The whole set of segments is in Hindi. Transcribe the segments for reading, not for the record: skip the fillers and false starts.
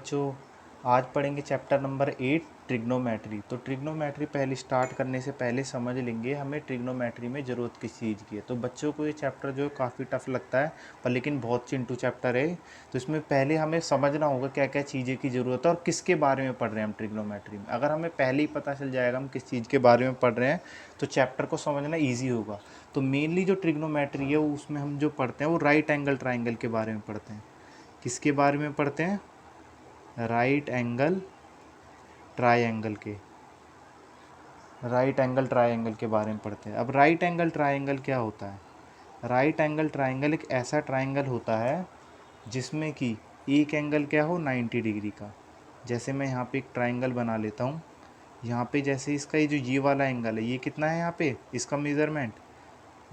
बच्चों, आज पढ़ेंगे चैप्टर नंबर 8 ट्रिग्नोमेट्री। तो ट्रिग्नोमेट्री पहले स्टार्ट करने से पहले समझ लेंगे हमें ट्रिग्नोमेट्री में ज़रूरत किस चीज़ की है। तो बच्चों को ये चैप्टर जो है काफ़ी टफ लगता है, पर लेकिन बहुत चिंटू चैप्टर है। तो इसमें पहले हमें समझना होगा क्या क्या चीज़ें की ज़रूरत है और किसके बारे में पढ़ रहे हैं हम ट्रिग्नोमेट्री में। अगर हमें पहले ही पता चल जाएगा हम किस चीज़ के बारे में पढ़ रहे हैं तो चैप्टर को समझना ईजी होगा। तो मेनली जो ट्रिग्नोमेट्री है उसमें हम जो पढ़ते हैं वो राइट एंगल ट्राइंगल के बारे में पढ़ते हैं। किसके बारे में पढ़ते हैं? राइट एंगल ट्रायंगल के बारे में पढ़ते हैं। अब राइट एंगल ट्रायंगल क्या होता है? राइट एंगल ट्रायंगल एक ऐसा ट्रायंगल होता है जिसमें कि एक एंगल क्या हो 90 डिग्री का। जैसे मैं यहाँ पे एक ट्रायंगल बना लेता हूँ। यहाँ पे जैसे इसका ये वाला एंगल है, ये कितना है यहाँ पे इसका मेज़रमेंट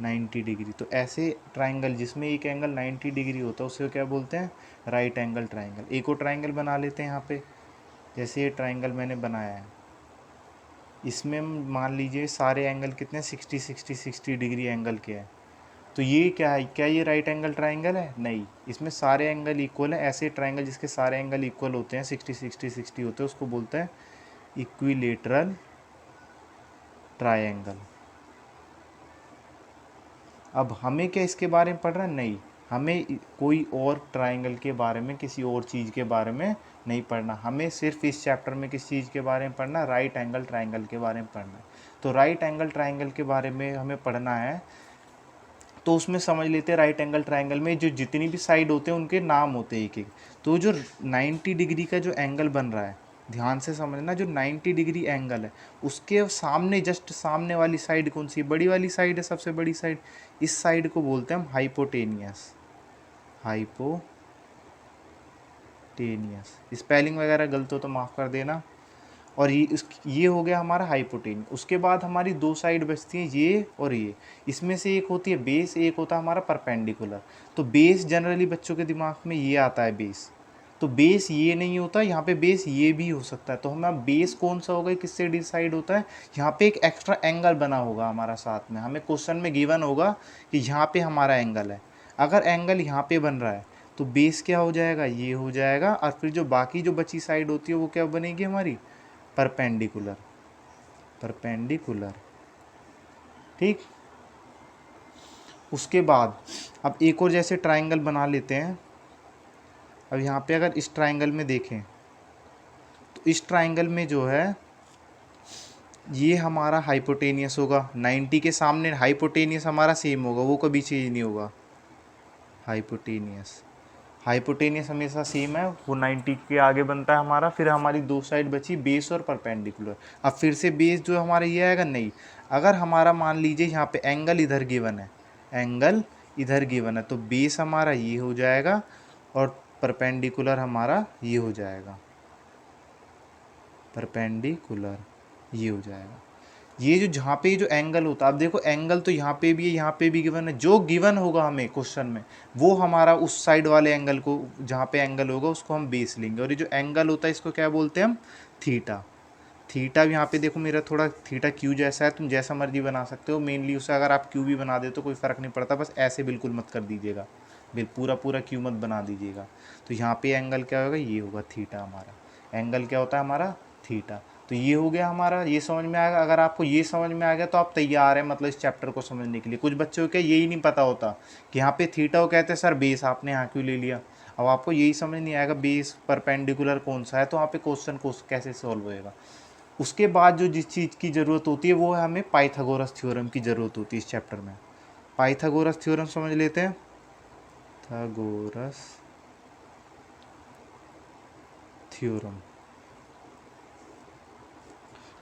90 डिग्री। तो ऐसे ट्रायंगल जिसमें एक एंगल 90 डिग्री होता है उसे क्या बोलते हैं? Right angle triangle. एक और ट्रायंगल बना लेते हैं यहाँ पे। जैसे ये ट्रायंगल मैंने बनाया है, इसमें मान लीजिए सारे एंगल कितने 60 डिग्री एंगल के हैं। तो ये क्या है? क्या ये राइट एंगल ट्रायंगल है? नहीं, इसमें सारे एंगल इक्वल है। ऐसे ट्रायंगल जिसके सारे एंगल इक्वल होते हैं 60 होते हैं उसको बोलते हैं इक्विलेटरल ट्रायंगल। अब हमें क्या इसके बारे में पढ़ रहा है? नहीं, हमें कोई और ट्रायंगल के बारे में, किसी और चीज़ के बारे में नहीं पढ़ना। हमें सिर्फ इस चैप्टर में किस चीज़ के बारे में पढ़ना? राइट एंगल ट्रायंगल के बारे में पढ़ना है। तो राइट एंगल ट्रायंगल के बारे में हमें पढ़ना है। तो उसमें समझ लेते हैं राइट एंगल ट्रायंगल में जो जितनी भी साइड होते हैं उनके नाम होते हैं एक एक। तो जो 90 डिग्री का जो एंगल बन रहा है, ध्यान से समझना, जो 90 डिग्री एंगल है उसके सामने, जस्ट सामने वाली साइड कौन सी? बड़ी वाली साइड है, सबसे बड़ी साइड। इस साइड को बोलते हैं हम हाइपोटेनियस। हाइपोटेनियस, स्पेलिंग वगैरह गलत हो तो माफ़ कर देना। और ये हो गया हमारा हाइपोटेनियस। उसके बाद हमारी दो साइड बचती हैं, ये और ये। इसमें से एक होती है बेस, एक होता है हमारा परपेंडिकुलर। तो बेस जनरली बच्चों के दिमाग में ये आता है बेस। तो बेस ये नहीं होता, यहाँ पे बेस ये भी हो सकता है। तो हमें बेस कौन सा होगा, किससे डिसाइड होता है? यहाँ पे एक एक्स्ट्रा एंगल बना होगा हमारा साथ में। हमें क्वेश्चन में गिवन होगा कि यहाँ पे हमारा एंगल है। अगर एंगल यहाँ पे बन रहा है तो बेस क्या हो जाएगा? ये हो जाएगा। और फिर जो बाकी जो बची साइड होती है वो क्या बनेगी हमारी? परपेंडिकुलर। ठीक। उसके बाद अब एक और जैसे ट्रायंगल बना लेते हैं। अब यहाँ पे अगर इस ट्रायंगल में देखें तो इस ट्रायंगल में जो है ये हमारा हाइपोटेनियस होगा। 90 के सामने हाइपोटेनियस हमारा सेम होगा, वो कभी चेंज नहीं होगा। हाइपोटेनियस हमेशा सेम है, वो 90 के आगे बनता है हमारा। फिर हमारी दो साइड बची बेस और परपेंडिकुलर। अब फिर से बेस जो हमारा ये आएगा। नहीं, अगर हमारा मान लीजिए यहाँ पे एंगल इधर गिवन है, तो बेस हमारा ये हो जाएगा और परपेंडिकुलर हमारा ये हो जाएगा। ये जो जहाँ पे जो एंगल होता है, आप देखो एंगल तो यहाँ पे भी है, यहाँ पे भी गिवन है। जो गिवन होगा हमें क्वेश्चन में वो हमारा उस साइड वाले एंगल को, जहाँ पे एंगल होगा उसको हम बेस लेंगे। और ये जो एंगल होता है इसको क्या बोलते हैं हम? थीटा। थीटा भी यहाँ पे देखो मेरा थोड़ा थीटा क्यू जैसा है, तुम जैसा मर्जी बना सकते हो। मेनली उसे अगर आप क्यू भी बना दे तो कोई फ़र्क नहीं पड़ता, बस ऐसे बिल्कुल मत कर दीजिएगा, पूरा क्यू मत बना दीजिएगा। तो यहाँ पे एंगल क्या होगा? ये होगा थीटा। हमारा एंगल क्या होता है? हमारा थीटा। तो ये हो गया हमारा, ये समझ में आएगा। अगर आपको ये समझ में आ गया तो आप तैयार हैं, मतलब इस चैप्टर को समझने के लिए। कुछ बच्चों को यही नहीं पता होता कि यहाँ पे थीटा को कहते हैं सर बेस, आपने यहाँ क्यों ले लिया। अब आपको यही समझ नहीं आएगा बेस परपेंडिकुलर कौन सा है, तो वहाँ पे क्वेश्चन को कैसे सॉल्व होएगा। उसके बाद जो जिस चीज़ की ज़रूरत होती है वो है हमें पाइथागोरस थ्योरम की ज़रूरत होती है इस चैप्टर में। पाइथागोरस थ्योरम समझ लेते हैं। पाइथागोरस थ्योरम,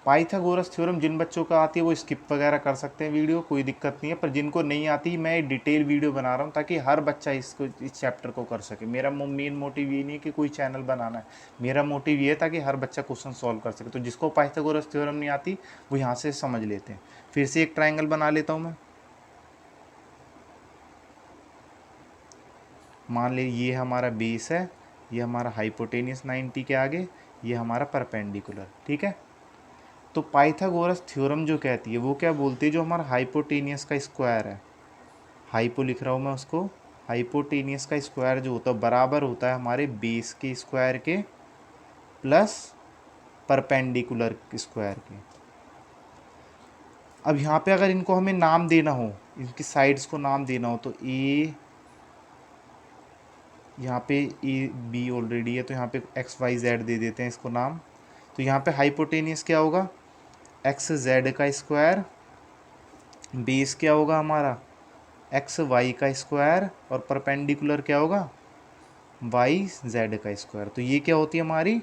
पाइथागोरस थ्योरम जिन बच्चों को आती है वो स्किप वगैरह कर सकते हैं वीडियो, कोई दिक्कत नहीं है। पर जिनको नहीं आती, मैं डिटेल वीडियो बना रहा हूँ ताकि हर बच्चा इस चैप्टर को कर सके। मेरा मेन मोटिव ये नहीं है कि कोई चैनल बनाना है, मेरा मोटिव ये है ताकि हर बच्चा क्वेश्चन सॉल्व कर सके। तो जिसको पाइथागोरस थ्योरम नहीं आती वो यहाँ से समझ लेते हैं। फिर से एक ट्राइंगल बना लेता हूँ मैं। मान ली ये हमारा बेस है, ये हमारा हाइपोटेनियस 90 के आगे, ये हमारा परपेंडिकुलर। ठीक है। तो पाइथागोरस थ्योरम जो कहती है वो क्या बोलती है? जो हमारा हाइपोटेनियस का स्क्वायर है, हाइपो लिख रहा हूँ मैं उसको, हाइपोटेनियस का स्क्वायर जो होता है बराबर होता है हमारे बेस के स्क्वायर के प्लस परपेंडिकुलर स्क्वायर के। अब यहाँ पे अगर इनको हमें नाम देना हो, इनकी साइड्स को नाम देना हो, तो ए, यहाँ पे ए बी ऑलरेडी है तो यहाँ पे एक्स वाई जेड दे देते हैं इसको नाम। तो यहाँ पे हाइपोटेनियस क्या होगा, एक्स जेड का स्क्वायर, बेस क्या होगा हमारा एक्स वाई का स्क्वायर, और परपेंडिकुलर क्या होगा वाई जेड का स्क्वायर। तो ये क्या होती है हमारी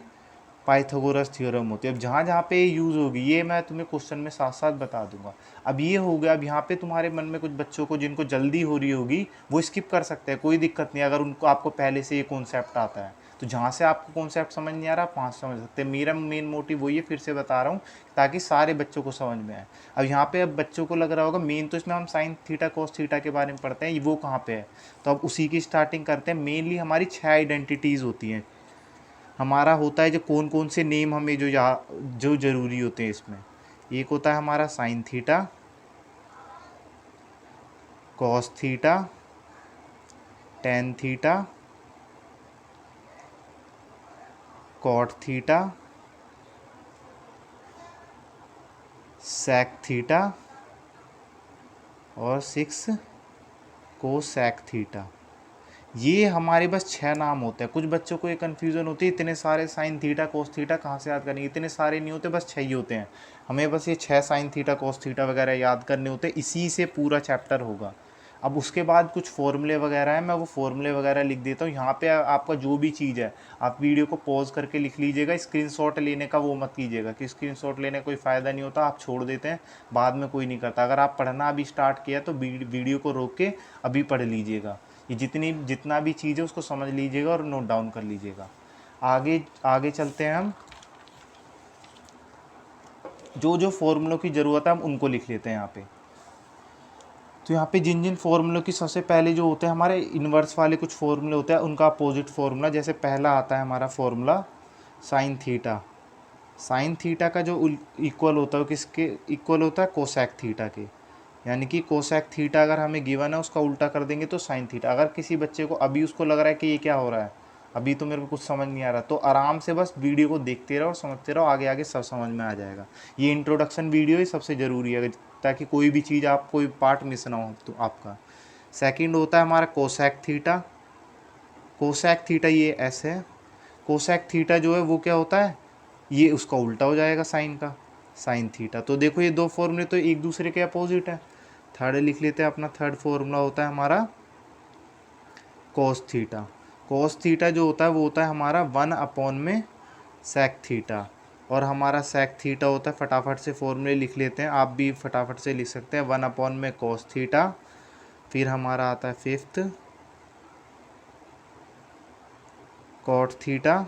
पाइथागोरस थ्योरम होती है। अब जहाँ जहाँ पे यूज़ होगी ये मैं तुम्हें क्वेश्चन में साथ साथ बता दूंगा। अब ये हो गया। अब यहाँ पे तुम्हारे मन में कुछ बच्चों को जिनको जल्दी हो रही होगी वो स्किप कर सकते हैं, कोई दिक्कत नहीं अगर उनको आपको पहले से ये कॉन्सेप्ट आता है। तो जहाँ से आपको कॉन्सेप्ट समझ नहीं आ रहा आप वहाँ से समझ सकते हैं। मेरा मेन मोटिव वही है, फिर से बता रहा हूँ, ताकि सारे बच्चों को समझ में आए। अब यहाँ पे अब बच्चों को लग रहा होगा मेन तो इसमें हम साइन थीटा कोस थीटा के बारे में पढ़ते हैं, वो कहाँ पे है। तो अब उसी की स्टार्टिंग करते हैं। मेनली हमारी 6 आइडेंटिटीज़ होती हैं। हमारा होता है जो कौन कौन से नेम हमें जो ज़रूरी होते हैं इसमें। एक होता है हमारा sine theta, cos theta, tan theta, cot theta, sec theta और 6 कोसेक थीटा। ये हमारे बस 6 नाम होते हैं। कुछ बच्चों को ये कन्फ्यूज़न होती है इतने सारे साइन थीटा कोस थीटा कहाँ से याद करेंगे, इतने सारे नहीं होते, बस 6 ही होते हैं। हमें बस ये 6 साइन थीटा कोस थीटा वगैरह याद करने होते हैं, इसी से पूरा चैप्टर होगा। अब उसके बाद कुछ फॉर्मूले वगैरह हैं, मैं वो फॉर्मूले वगैरह लिख देता हूँ। यहाँ पे आपका जो भी चीज़ है आप वीडियो को पॉज करके लिख लीजिएगा। स्क्रीनशॉट लेने का वो मत कीजिएगा कि स्क्रीनशॉट लेने का कोई फ़ायदा नहीं होता, आप छोड़ देते हैं, बाद में कोई नहीं करता। अगर आप पढ़ना अभी स्टार्ट किया तो वीडियो को रोक के अभी पढ़ लीजिएगा। ये जितना भी चीज़ है उसको समझ लीजिएगा और नोट डाउन कर लीजिएगा। आगे आगे चलते हैं हम। जो जो फॉर्मूलों की ज़रूरत है हम उनको लिख लेते हैं यहाँ पे। तो यहाँ पे जिन जिन फॉर्मूलों की सबसे पहले जो होते हैं हमारे इन्वर्स वाले कुछ फॉर्मूले होते हैं उनका अपोजिट फार्मूला। जैसे पहला आता है हमारा formula sine theta. Sine theta का जो इक्वल होता है किसके इक्वल होता है, कोसेक थीटा के। यानी कि कोसेक थीटा अगर हमें गिवन है उसका उल्टा कर देंगे तो साइन थीटा। अगर किसी बच्चे को अभी उसको लग रहा है कि ये क्या हो रहा है, अभी तो मेरे को कुछ समझ नहीं आ रहा, तो आराम से बस वीडियो को देखते रहो और समझते रहो, आगे आगे सब समझ में आ जाएगा। ये इंट्रोडक्शन वीडियो ही सबसे ज़रूरी है ताकि कोई भी चीज़ आप कोई पार्ट मिस ना हो तो आपका। सेकंड होता है हमारा कोसेक थीटा। कोसेक थीटा ये ऐसे है। कोसेक थीटा जो है वो क्या होता है, ये उसका उल्टा हो जाएगा साइन का, साइन थीटा। तो देखो ये दो फॉर्मूले तो एक दूसरे के अपोजिट है। थर्ड लिख लेते हैं अपना। थर्ड फॉर्मूला होता है हमारा कोस थीटा। कोस थीटा जो होता है वो होता है हमारा 1 में सेक थीटा। और हमारा सेक थीटा होता है, फटाफट से फॉर्मूले लिख लेते हैं, आप भी फटाफट से लिख सकते हैं। 1 में कोस थीटा। फिर हमारा आता है fifth cot theta.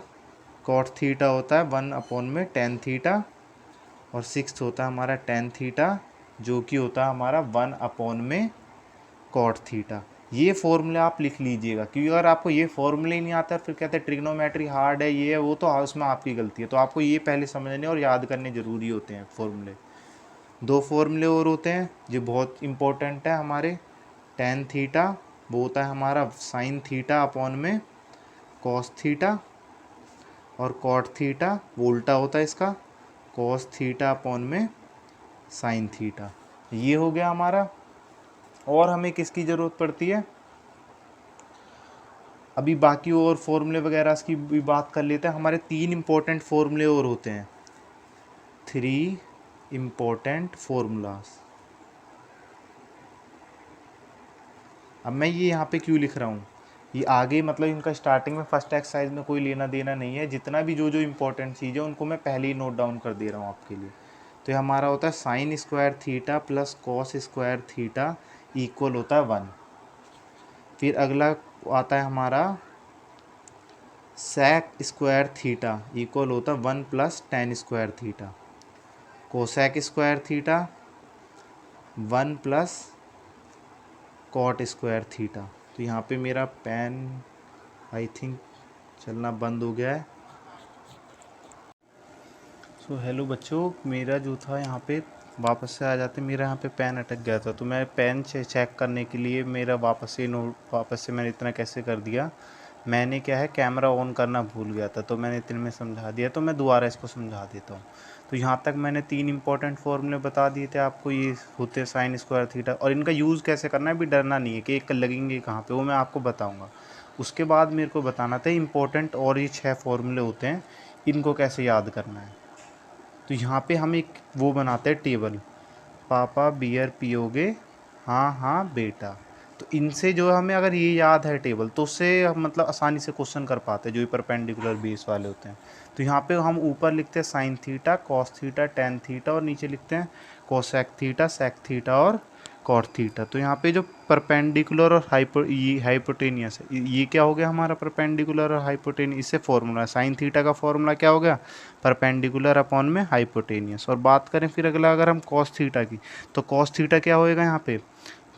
Cot theta होता है 1 में टेन थीटा। और सिक्स्थ होता है हमारा टेन थीटा जो कि होता है हमारा 1 में कॉट थीटा। ये फॉर्मूले आप लिख लीजिएगा, क्योंकि अगर आपको ये फॉर्मूले नहीं आता फिर कहते हैं ट्रिग्नोमेट्री हार्ड है, ये है वो, तो उसमें आपकी गलती है। तो आपको ये पहले समझने और याद करने ज़रूरी होते हैं फॉर्मूले। दो फॉर्मूले और होते हैं जो बहुत इंपॉर्टेंट है हमारे। टेन थीटा वो होता है हमारा साइन थीटा अपॉन में कॉस थीटा। और कॉट थीटा वो उल्टा होता है इसका, कॉस थीटा अपॉन में साइन थीटा। ये हो गया हमारा। और हमें किसकी ज़रूरत पड़ती है, अभी बाकी और फॉर्मूले वगैरह की भी बात कर लेते हैं। हमारे 3 इम्पोर्टेंट फॉर्मूले और होते हैं, 3 इम्पोर्टेंट फॉर्मूलाज। अब मैं ये यहाँ पे क्यों लिख रहा हूँ, ये आगे मतलब इनका स्टार्टिंग में फर्स्ट एक्सरसाइज में कोई लेना देना नहीं है। जितना भी जो जो इम्पोर्टेंट चीज़ है उनको मैं पहले ही नोट डाउन कर दे रहा हूँ आपके लिए। तो ये हमारा होता है sine square theta plus cos square theta equal होता है 1। फिर अगला आता है हमारा सेक स्क्वायर थीटा इक्वल होता है 1 plus tan square theta. Cosec square theta 1 plus cot square theta. तो यहाँ पे मेरा पेन आई थिंक चलना बंद हो गया है। सो हेलो बच्चों, मेरा जो था यहाँ पे वापस से आ जाते, मेरा यहाँ पे पेन अटक गया था, तो मैं पेन से चेक करने के लिए मेरा वापस से मैंने इतना कैसे कर दिया। मैंने क्या है कैमरा ऑन करना भूल गया था, तो मैंने इतने में समझा दिया, तो मैं दोबारा इसको समझा देता हूँ। तो यहाँ तक मैंने 3 इंपॉर्टेंट फॉर्मूले बता दिए थे आपको, ये होते हैं साइन स्क्वायर थीटा, और इनका यूज़ कैसे करना है भी डरना नहीं है कि एक लगेंगे कहाँ पे, वो मैं आपको बताऊँगा। उसके बाद मेरे को बताना था इंपॉर्टेंट और ये 6 फॉर्मूले होते हैं, इनको कैसे याद करना है। तो यहाँ पे हम एक वो बनाते हैं टेबल, पापा बियर पियोगे, हाँ हाँ बेटा। तो इनसे जो हमें अगर ये याद है टेबल, तो उससे हम मतलब आसानी से क्वेश्चन कर पाते हैं जो ये परपेंडिकुलर बेस वाले होते हैं। तो यहाँ पे हम ऊपर लिखते हैं sign theta, cos theta, tan theta, और नीचे लिखते हैं कोसेक थीटा, सेक थीटा और कॉट थीटा। तो यहाँ पे जो परपेंडिकुलर और हाइपोटेनियस है, ये क्या हो गया हमारा परपेंडिकुलर और हाइपोटेनियस, इससे फॉर्मूला है। साइन थीटा का फॉर्मूला क्या हो गया, परपेंडिकुलर अपॉन में हाइपोटेनियस। और बात करें फिर अगला अगर हम कॉस थीटा की, तो कॉस थीटा क्या होएगा यहाँ पे,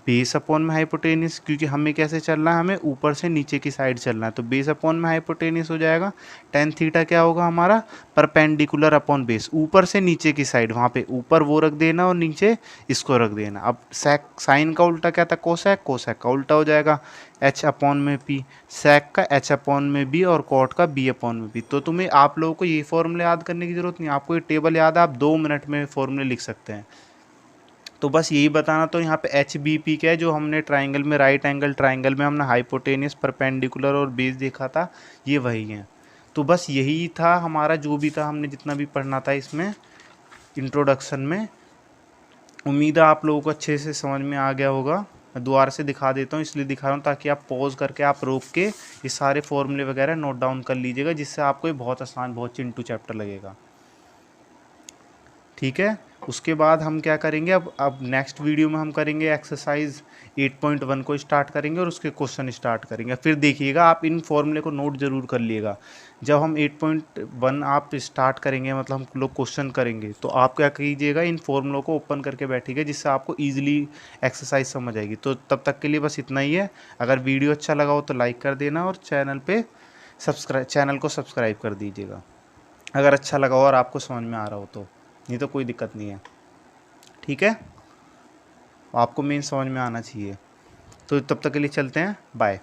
बेस अपॉन में हाइपोटेनियस, क्योंकि हमें कैसे चलना है, हमें ऊपर से नीचे की साइड चलना है, तो बेस अपॉन में हाइपोटेनियस हो जाएगा। टेन थीटा क्या होगा हमारा, परपेंडिकुलर अपॉन बेस, ऊपर से नीचे की साइड, वहाँ पे ऊपर वो रख देना और नीचे इसको रख देना। अब सेक, साइन का उल्टा क्या था, कोसेक, कोसेक का उल्टा हो जाएगा एच अपॉन में पी, सेक का एच अपॉन में बी, और कॉट का बी अपॉन में बी। तो तुम्हें आप लोगों को ये फॉर्मूले याद करने की जरूरत नहीं, आपको ये टेबल याद है, आप 2 मिनट में फॉर्मूले लिख सकते हैं। तो बस यही बताना। तो यहाँ पे एच बी पी क्या है, जो हमने ट्राइंगल में, राइट एंगल ट्राइंगल में हमने हाइपोटेनियस, परपेंडिकुलर और बेस देखा था, ये वही है। तो बस यही था हमारा, जो भी था हमने जितना भी पढ़ना था इसमें इंट्रोडक्शन में। उम्मीद है आप लोगों को अच्छे से समझ में आ गया होगा। मैं दोबारा से दिखा देता हूँ, इसलिए दिखा रहा हूँ ताकि आप पॉज करके आप रोक के ये सारे फॉर्मूले वगैरह नोट डाउन कर लीजिएगा, जिससे आपको ये बहुत आसान, बहुत चिंटू चैप्टर लगेगा। ठीक है, उसके बाद हम क्या करेंगे, अब नेक्स्ट वीडियो में हम करेंगे एक्सरसाइज 8.1 को स्टार्ट करेंगे और उसके क्वेश्चन स्टार्ट करेंगे। फिर देखिएगा, आप इन फॉर्मूले को नोट जरूर कर लिएगा। जब हम 8.1 आप स्टार्ट करेंगे, मतलब हम लोग क्वेश्चन करेंगे, तो आप क्या कीजिएगा, इन फॉर्मूलों को ओपन करके बैठिएगा, जिससे आपको ईजिली एक्सरसाइज समझ आएगी। तो तब तक के लिए बस इतना ही है। अगर वीडियो अच्छा लगा हो तो लाइक कर देना, और चैनल को सब्सक्राइब कर दीजिएगा अगर अच्छा लगा हो और आपको समझ में आ रहा हो तो, नहीं तो कोई दिक्कत नहीं है। ठीक है, आपको मेन समझ में आना चाहिए। तो तब तक के लिए चलते हैं, बाय।